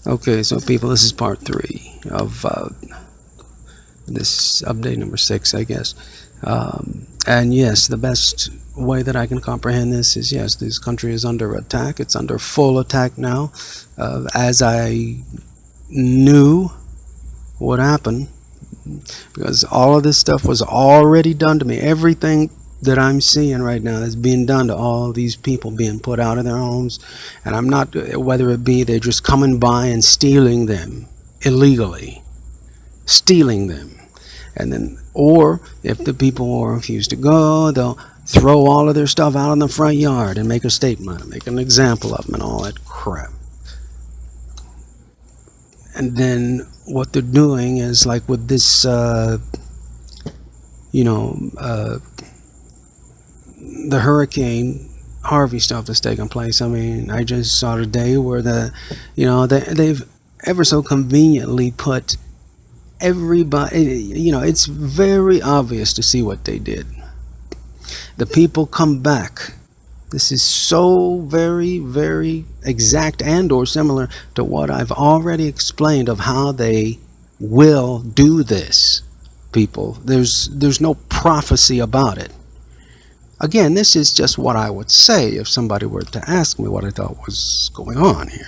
Okay, so people, this is part 3 of this update number 6, I guess. And yes, the best way that I can comprehend this is, yes, this country is under attack. It's under full attack now. As I knew would happen, because all of this stuff was already done to me. Everything that I'm seeing right now is being done to all these people being put out of their homes. And I'm not, whether it be they're just coming by and stealing them illegally, stealing them. And then, or if the people refuse to go, they'll throw all of their stuff out in the front yard and make a statement, and make an example of them and all that crap. And then what they're doing is, like with this, the Hurricane Harvey stuff that's taking place. I mean, I just saw today where they've ever so conveniently put everybody, it's very obvious to see what they did. The people come back. This is so very, very exact and or similar to what I've already explained of how they will do this, people. There's no prophecy about it. Again, this is just what I would say if somebody were to ask me what I thought was going on here.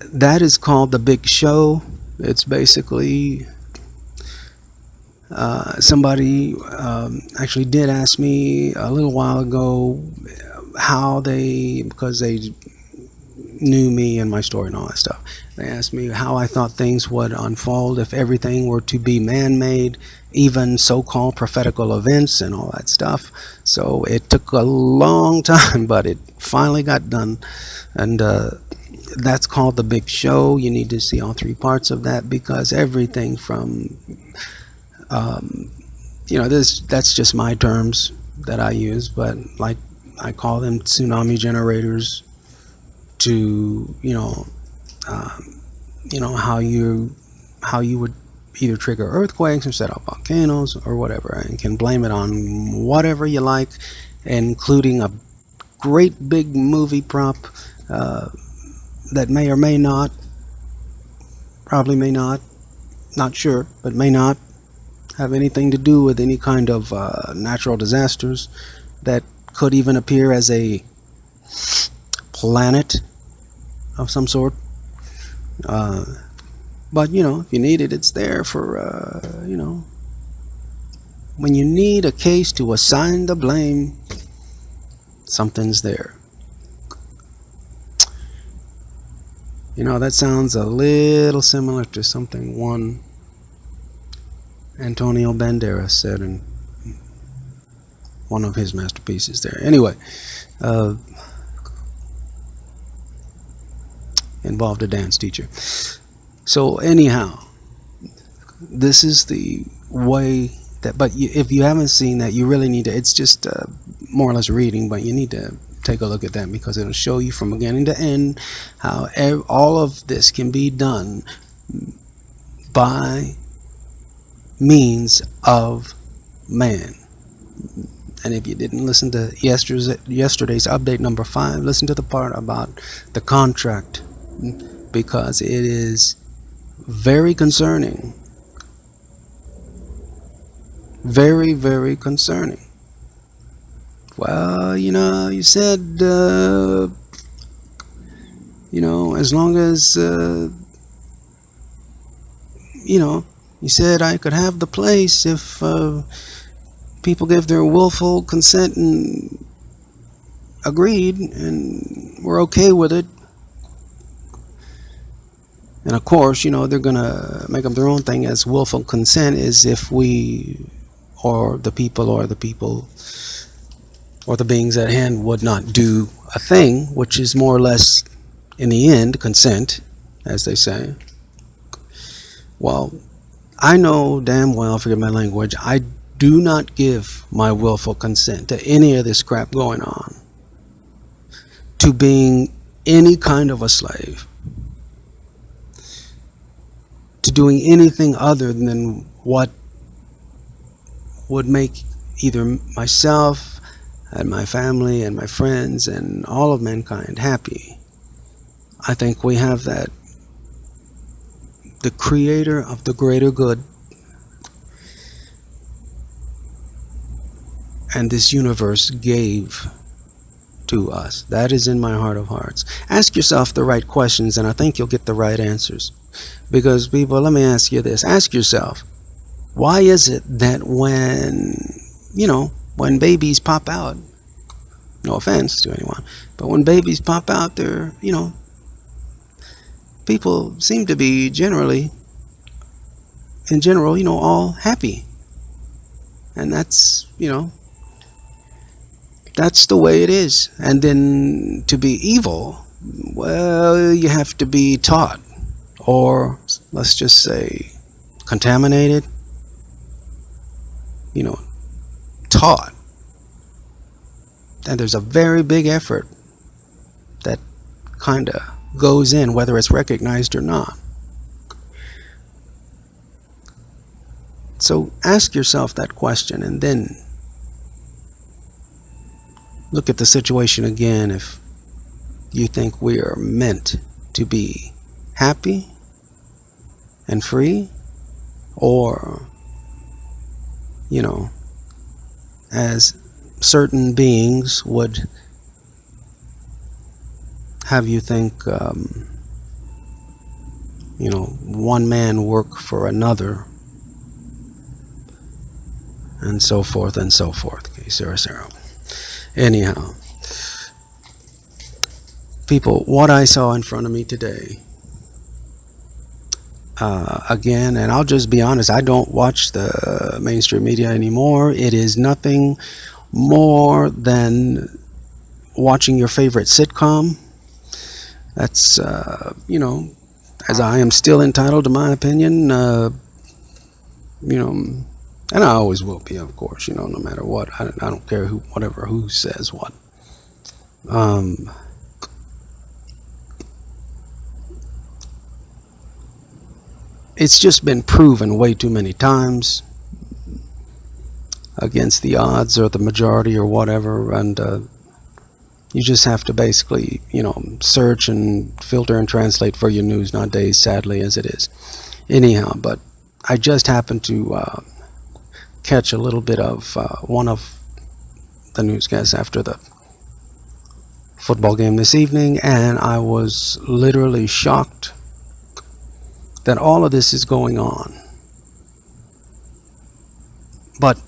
That is called the big show. It's basically somebody actually did ask me a little while ago how because they knew me and my story and all that stuff. They asked me how I thought things would unfold if everything were to be man-made, even so-called prophetical events and all that stuff. So it took a long time, but it finally got done. And that's called the big show. You need to see all 3 parts of that, because everything from that's just my terms that I use, but like I call them tsunami generators, to how you would either trigger earthquakes or set off volcanoes or whatever, and can blame it on whatever you like, including a great big movie prop that may or may not, probably may not sure, but may not have anything to do with any kind of natural disasters that could even appear as a planet of some sort. But if you need it, it's there for when you need a case to assign the blame, something's there. That sounds a little similar to something one Antonio Banderas said in one of his masterpieces there. Anyway, involved a dance teacher. So anyhow, this is the way that, but if you haven't seen that, you really need to, it's just more or less reading, but you need to take a look at that, because it'll show you from beginning to end how all of this can be done by means of man. And if you didn't listen to yesterday's update number 5, listen to the part about the contract, because it is very concerning. Very, very concerning. Well, you said, as long as, you said I could have the place if people gave their willful consent and agreed and were okay with it. And of course, they're going to make up their own thing as willful consent is if we, or the people or the beings at hand would not do a thing, which is more or less, in the end, consent, as they say. Well, I know damn well, forgive my language, I do not give my willful consent to any of this crap going on, to being any kind of a slave, to doing anything other than what would make either myself, and my family and my friends and all of mankind happy, I think we have that the creator of the greater good and this universe gave to us. That is in my heart of hearts. Ask yourself the right questions and I think you'll get the right answers. Because people, let me ask you this. Ask yourself, why is it that when babies pop out, no offense to anyone, but when babies pop out, they're, people seem to be in general, all happy. And that's, that's the way it is. And then to be evil, well, you have to be taught, or let's just say contaminated, taught. And there's a very big effort that kind of goes in, whether it's recognized or not. So ask yourself that question and then look at the situation again. If you think we are meant to be happy and free, or, as certain beings would have you think, one man work for another, and so forth and so forth. Okay, Sarah. Anyhow, people, what I saw in front of me today, again, and I'll just be honest, I don't watch the mainstream media anymore. It is nothing more than watching your favorite sitcom. That's, as I am still entitled to my opinion, and I always will be, of course, no matter what. I don't care who says what. It's just been proven way too many times against the odds or the majority or whatever, and you just have to basically, search and filter and translate for your news nowadays, sadly as it is. Anyhow, but I just happened to catch a little bit of one of the newscasts after the football game this evening, and I was literally shocked that all of this is going on. But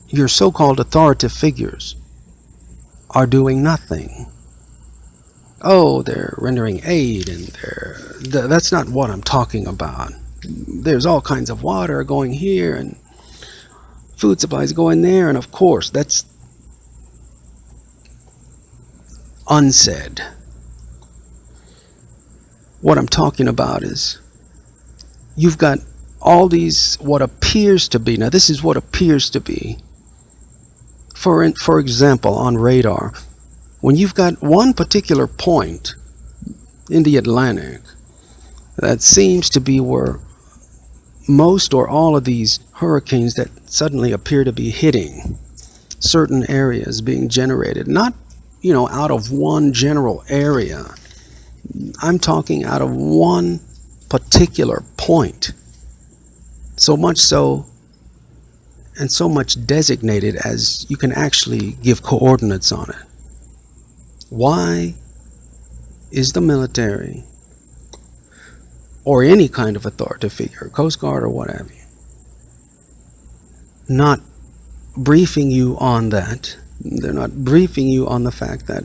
your so-called authoritative figures are doing nothing. Oh, they're rendering aid, and that's not what I'm talking about. There's all kinds of water going here and food supplies going there, and of course that's unsaid. What I'm talking about is you've got all these what appears to be, now this is what appears to be, for example, on radar, when you've got one particular point in the Atlantic that seems to be where most or all of these hurricanes that suddenly appear to be hitting certain areas being generated, not out of one general area. I'm talking out of one particular point, so much so and so much designated as you can actually give coordinates on it. Why is the military or any kind of authoritative figure, Coast Guard or what have you, not briefing you on that? They're not briefing you on the fact that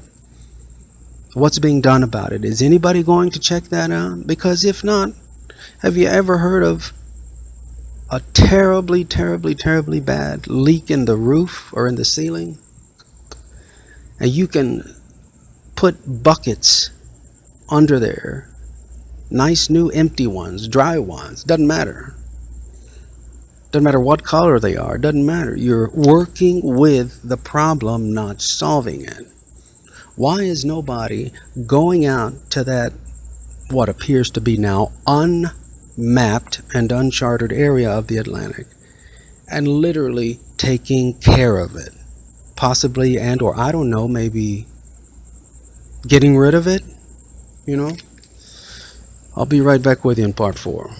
what's being done about it. Is anybody going to check that out? Because if not, have you ever heard of a terribly bad leak in the roof or in the ceiling? And you can put buckets under there, nice new empty ones, dry ones, doesn't matter. Doesn't matter what color they are, doesn't matter. You're working with the problem, not solving it. Why is nobody going out to that, what appears to be now unmapped and uncharted area of the Atlantic, and literally taking care of it? possibly, and or I don't know, maybe getting rid of it, you know. I'll be right back with you in part 4.